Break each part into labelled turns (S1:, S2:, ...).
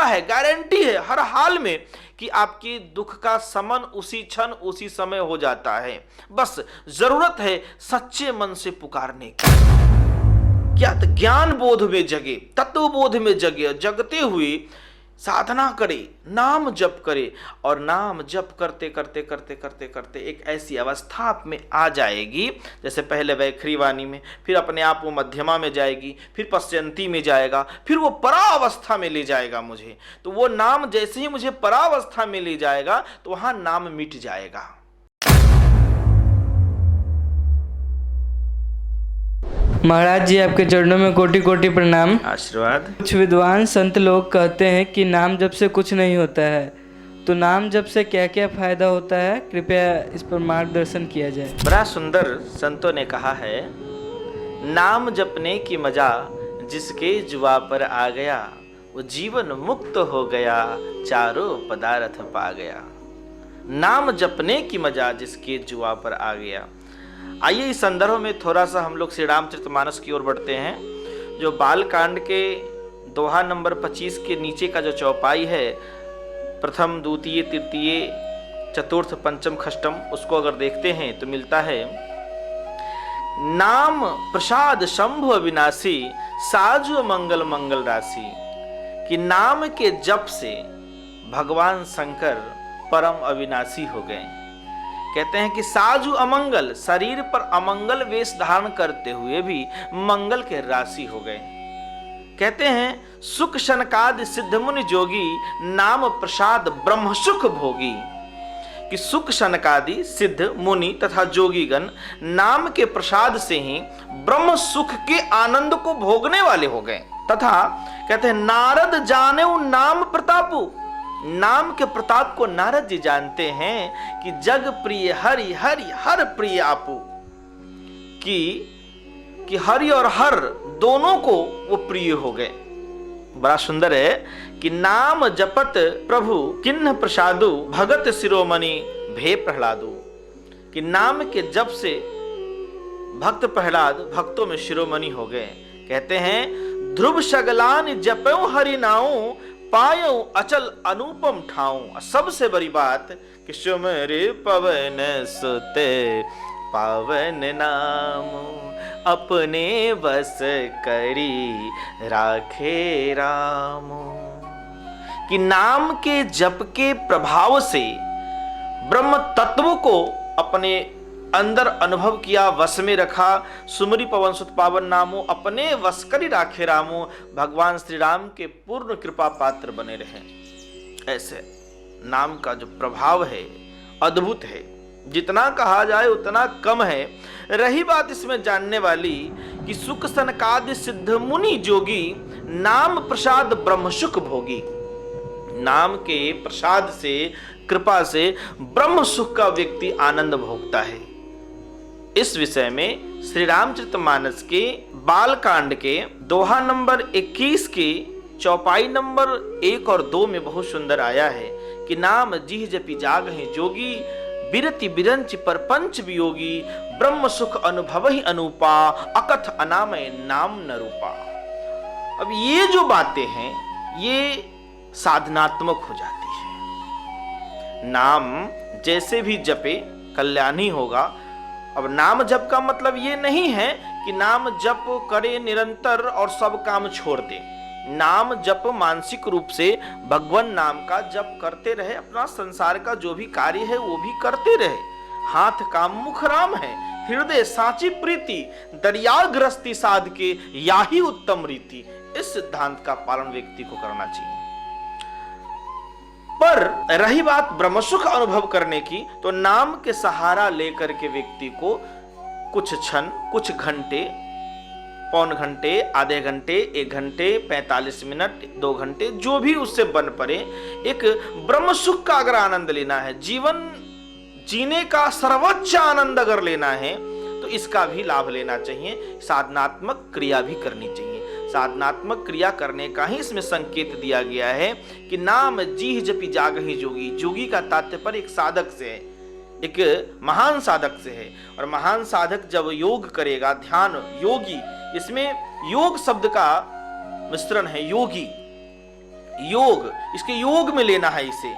S1: है, गारंटी है हर हाल में कि आपकी दुख का समन उसी क्षण उसी समय हो जाता है। बस जरूरत है सच्चे मन से पुकारने की। क्या ज्ञान बोध में जगे, तत्व बोध में जगे, जगते हुए साधना करे, नाम जप करे, और नाम जप करते करते करते करते करते एक ऐसी अवस्था आप में आ जाएगी, जैसे पहले वैखरी वाणी में, फिर अपने आप वो मध्यमा में जाएगी, फिर पश्यंती में जाएगा, फिर वो परावस्था में ले जाएगा मुझे। तो वो नाम जैसे ही मुझे परावस्था में ले जाएगा तो वहां नाम मिट जाएगा।
S2: महाराज जी, आपके चरणों में कोटि कोटि प्रणाम।
S1: आशीर्वाद।
S2: कुछ विद्वान संत लोग कहते हैं कि नाम जप से कुछ नहीं होता है, तो नाम जप से क्या क्या फायदा होता है, कृपया इस पर मार्गदर्शन किया जाए।
S1: बड़ा सुंदर संतों ने कहा है, नाम जपने की मजा जिसके जुआ पर आ गया, वो जीवन मुक्त हो गया, चारों पदार्थ पा गया। नाम जपने की मजा जिसके जुआ पर आ गया। आइए इस संदर्भ में थोड़ा सा हम लोग श्री रामचरितमानस की ओर बढ़ते हैं। जो बाल कांड के दोहा नंबर 25 के नीचे का जो चौपाई है, प्रथम द्वितीय तृतीय चतुर्थ पंचम खष्टम, उसको अगर देखते हैं तो मिलता है, नाम प्रसाद शंभु अविनाशी, साजु मंगल मंगल राशि। कि नाम के जप से भगवान शंकर परम अविनाशी हो गए। कहते हैं कि साजु अमंगल, शरीर पर अमंगल वेश धारण करते हुए भी मंगल के राशि हो गए। कहते हैं सुख शनकादि सिद्ध मुनि जोगी, नाम प्रसाद ब्रह्म सुख भोगी। कि सुख शनकादि सिद्ध मुनि तथा जोगीगण नाम के प्रसाद से ही ब्रह्म सुख के आनंद को भोगने वाले हो गए। तथा कहते हैं नारद जाने नाम प्रतापु, नाम के प्रताप को नारद जी जानते हैं कि जग प्रिय हरि हरि हर प्रिय आपू। कि हरि और हर दोनों को वो प्रिय हो गए। बड़ा सुंदर है कि नाम जपत प्रभु किन्ह प्रसादु, भगत शिरोमणि भे प्रहलादु। कि नाम के जप से भक्त प्रहलाद भक्तों में शिरोमणि हो गए। कहते हैं ध्रुव सगलान जपऊ हरि नाऊ, पायो अचल अनुपम ठाऊं। सबसे बड़ी बात कि सुमरे पवन सुते पावन नाम, अपने बस करी राखे राम। कि नाम के जप के प्रभाव से ब्रह्म तत्व को अपने अंदर अनुभव किया, वश में रखा। सुमरी पवन सुत पावन नामो, अपने वश करी राखे रामो। भगवान श्री राम के पूर्ण कृपा पात्र बने रहे। ऐसे नाम का जो प्रभाव है अद्भुत है, जितना कहा जाए उतना कम है। रही बात इसमें जानने वाली कि सुख सनकादि सिद्ध मुनि जोगी, नाम प्रसाद ब्रह्म सुख भोगी। नाम के प्रसाद से, कृपा से ब्रह्म सुख का व्यक्ति आनंद भोगता है। इस विषय में श्री रामचरितमानस के बाल कांड के दोहा नंबर 21 के चौपाई नंबर 1 और 2 में बहुत सुंदर आया है कि नाम जिह जपि जागहि जोगी, बिरति बिरंच परपंच वियोगी, ब्रह्म सुख अनुभव ही अनूपा, अकथ अनामय नाम न रूपा। अब ये जो बातें हैं ये साधनात्मक हो जाती है। नाम जैसे भी जपे कल्याण ही होगा। अब नाम जप का मतलब ये नहीं है कि नाम जप करे निरंतर और सब काम छोड़ दे। नाम जप मानसिक रूप से भगवान नाम का जप करते रहे, अपना संसार का जो भी कार्य है वो भी करते रहे। हाथ काम मुख राम है, हृदय साची प्रीति, दरियाग्रस्ती साध के याही उत्तम रीति। इस सिद्धांत का पालन व्यक्ति को करना चाहिए। पर रही बात ब्रह्म सुख अनुभव करने की, तो नाम के सहारा लेकर के व्यक्ति को कुछ क्षण, कुछ घंटे, पौन घंटे, आधे घंटे, 1 घंटे, 45 मिनट, 2 घंटे, जो भी उससे बन पड़े, एक ब्रह्म सुख का अगर आनंद लेना है, जीवन जीने का सर्वोच्च आनंद अगर लेना है, तो इसका भी लाभ लेना चाहिए। साधनात्मक क्रिया भी करनी चाहिए। साधनात्मक क्रिया करने का ही इसमें संकेत दिया गया है कि नाम जीह जपि जागहि जोगी। जोगी का तात्पर्य एक साधक से है, एक महान साधक से है। और महान साधक जब योग करेगा, ध्यान योगी, इसमें योग शब्द का मिश्रण है। योगी योग, इसके योग में लेना है इसे।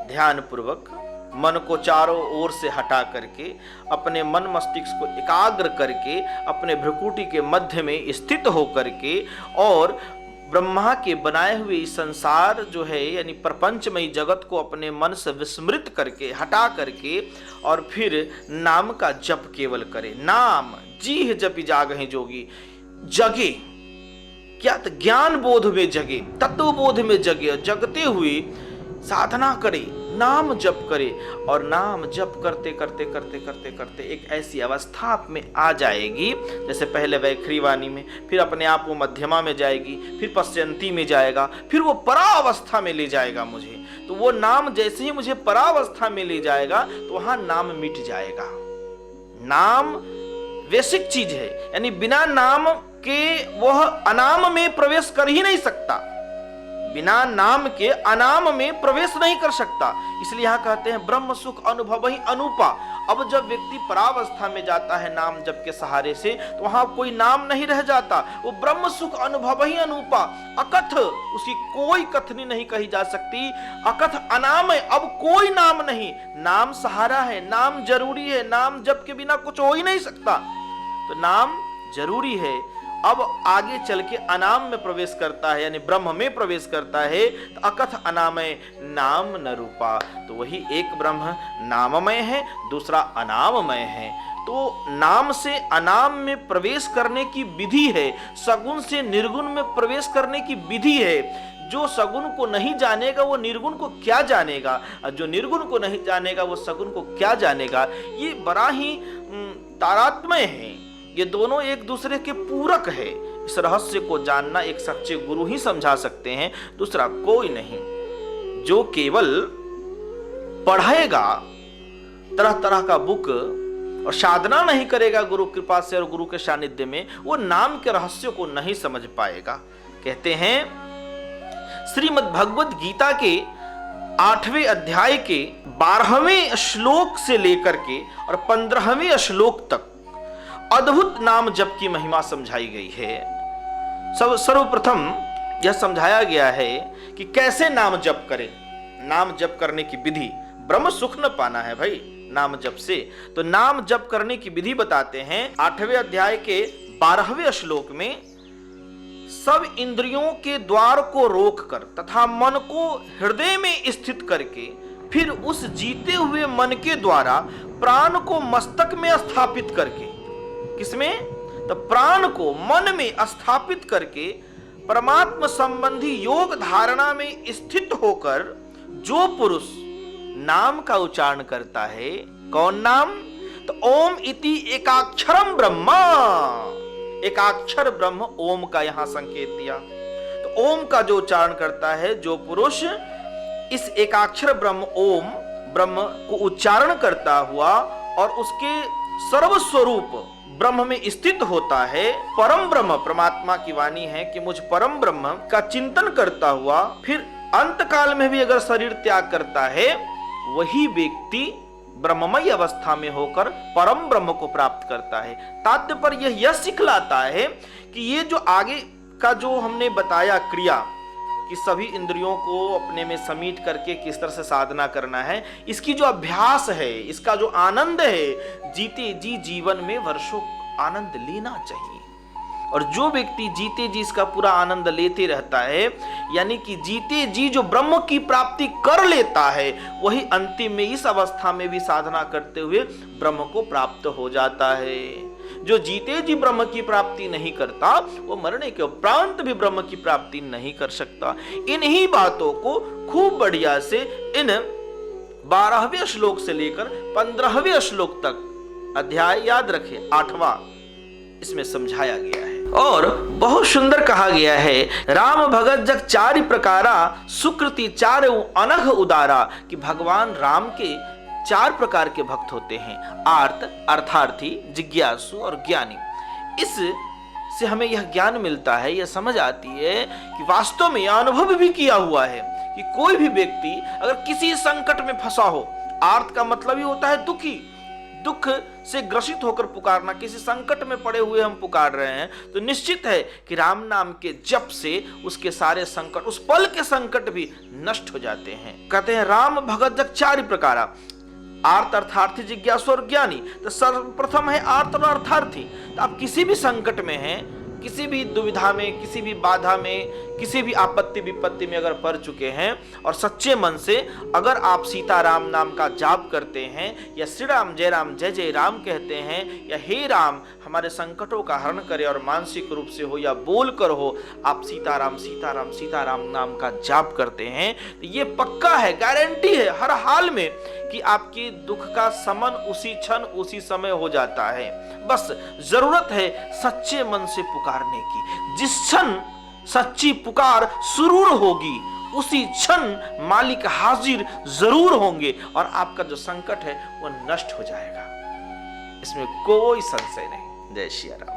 S1: ध्यान पूर्वक मन को चारों ओर से हटा करके, अपने मन मस्तिष्क को एकाग्र करके, अपने भ्रुकुटी के मध्य में स्थित होकर के, और ब्रह्मा के बनाए हुए इस संसार जो है यानी प्रपंचमयी जगत को अपने मन से विस्मृत करके, हटा करके, और फिर नाम का जप केवल करे। नाम जीह जपि जागहि जोगी, जगे क्या? तो ज्ञान बोध में जगे, तत्व बोध में जगे, जगते हुए साधना करे, नाम जप करे, और नाम जप करते करते करते करते करते एक ऐसी अवस्था में आ जाएगी, जैसे पहले वैखरी वाणी में, फिर अपने आप वो मध्यमा में जाएगी, फिर पश्चंती में जाएगा, फिर वो परावस्था में ले जाएगा मुझे। तो वो नाम जैसे ही मुझे परावस्था में ले जाएगा तो वहां नाम मिट जाएगा। नाम वैसिक चीज है, यानी बिना नाम के वह अनाम में प्रवेश कर ही नहीं सकता, बिना नाम के अनाम में प्रवेश नहीं कर सकता। इसलिए यहां कहते हैं ब्रह्म सुख अनुभव ही अनुपा। अब जब व्यक्ति परावस्था में जाता है नाम जप के सहारे से, तो वहां कोई नाम नहीं रह जाता, वो ब्रह्म सुख अनुभव ही अनुपा, अकथ, उसकी कोई कथनी नहीं कही जा सकती, अकथ अनाम है, अब कोई नाम नहीं, नाम सहारा है, नाम जरूरी है, नाम जप के बिना कुछ हो ही नहीं सकता, तो नाम जरूरी है। अब आगे चल के अनाम में प्रवेश करता है, यानी ब्रह्म में प्रवेश करता है, तो अकथ अनामय नाम न रूपा। तो वही एक ब्रह्म नाममय है, दूसरा अनाममय है। तो नाम से अनाम में प्रवेश करने की विधि है, सगुण से निर्गुण में प्रवेश करने की विधि है। जो सगुण को नहीं जानेगा वो निर्गुण को क्या जानेगा, और जो निर्गुण को नहीं जानेगा वो सगुण को क्या जानेगा। ये बड़ा ही तारतम्य है, ये दोनों एक दूसरे के पूरक है। इस रहस्य को जानना एक सच्चे गुरु ही समझा सकते हैं, दूसरा कोई नहीं। जो केवल पढ़ेगा तरह तरह का बुक और साधना नहीं करेगा गुरु कृपा से और गुरु के सानिध्य में, वो नाम के रहस्य को नहीं समझ पाएगा। कहते हैं श्रीमद् भगवद गीता के 8वें अध्याय के 12वें श्लोक से लेकर के और 15वें श्लोक तक अद्भुत नाम जप की महिमा समझाई गई है। सर्वप्रथम यह समझाया गया है कि कैसे नाम जप करें, नाम जप करने की विधि। ब्रह्म सुख न पाना है भाई नाम जप से, तो नाम जप करने की विधि बताते हैं 8वें अध्याय के 12वें श्लोक में। सब इंद्रियों के द्वार को रोककर तथा मन को हृदय में स्थित करके, फिर उस जीते हुए मन के द्वारा प्राण को मस्तक में स्थापित करके, किसमें? तो प्राण को मन में स्थापित करके परमात्मा संबंधी योग धारणा में स्थित होकर जो पुरुष नाम का उच्चारण करता है, कौन नाम? तो ओम इति एकाक्षरम ब्रह्मा, एकाक्षर ब्रह्म ओम का यहां संकेत दिया। तो ओम का जो उच्चारण करता है जो पुरुष, इस एकाक्षर ब्रह्म ओम ब्रह्म को उच्चारण करता हुआ और उसके सर्वस्वरूप ब्रह्म में स्थित होता है, परम ब्रह्म परमात्मा की वाणी है कि मुझ परम ब्रह्म का चिंतन करता हुआ फिर अंत काल में भी अगर शरीर त्याग करता है, वही व्यक्ति ब्रह्ममय अवस्था में होकर परम ब्रह्म को प्राप्त करता है। तात्पर्य यह सिखलाता है कि ये जो आगे का जो हमने बताया क्रिया कि सभी इंद्रियों को अपने में समीट करके किस तरह से साधना करना है, इसकी जो अभ्यास है, इसका जो आनंद है, जीते जी जीवन में वर्षों आनंद लेना चाहिए। और जो व्यक्ति जीते जी इसका पूरा आनंद लेते रहता है, यानी कि जीते जी जो ब्रह्म की प्राप्ति कर लेता है, वही अंतिम में इस अवस्था में भी साधना करते हुए ब्रह्म को प्राप्त हो जाता है। जो जीते जी ब्रह्म की प्राप्ति नहीं करता, वो मरने के उपरांत भी ब्रह्म की प्राप्ति नहीं कर सकता। इन्हीं बातों को खूब बढ़िया से इन 12वें श्लोक से लेकर 15वें श्लोक तक, अध्याय याद रखें 8वां, इसमें समझाया गया है। और बहुत सुंदर कहा गया है, राम भगत जग चारि प्रकारा, सुकृति चारु अनघ उदारा, कि भगवान राम के 4 प्रकार के भक्त होते हैं, आर्त अर्थार्थी, जिज्ञासु और ज्ञानी। इस से हमें यह ज्ञान मिलता है, यह समझ आती है कि वास्तव में यह अनुभव भी किया हुआ है कि कोई भी व्यक्ति अगर किसी संकट में फंसा हो, आर्त का मतलब ही होता है दुखी, दुख से ग्रसित होकर पुकारना, किसी संकट में पड़े हुए हम पुकार रहे हैं, तो निश्चित है कि राम नाम के जप से उसके सारे संकट, उस पल के संकट भी नष्ट हो जाते हैं। कहते हैं राम भगत जग चारि प्रकारा, आर्त अर्थार्थी जिज्ञासु और ज्ञानी। तो सर्वप्रथम है आर्त और अर्थार्थी। तो आप किसी भी संकट में हैं, किसी भी दुविधा में, किसी भी बाधा में, किसी भी आपत्ति विपत्ति में अगर पड़ चुके हैं और सच्चे मन से अगर आप सीता राम नाम का जाप करते हैं या श्री राम जय जय राम कहते हैं, या हे राम हमारे संकटों का हरण करे, और मानसिक रूप से हो या बोल कर हो आप सीता राम नाम का जाप करते हैं, तो ये पक्का है, गारंटी है हर हाल में कि आपके दुख का शमन उसी क्षण उसी समय हो जाता है। बस जरूरत है सच्चे मन से पुकारने की। जिस क्षण सच्ची पुकार सुरूर होगी उसी क्षण मालिक हाजिर जरूर होंगे और आपका जो संकट है वो नष्ट हो जाएगा, इसमें कोई संशय नहीं। जय श्री राम।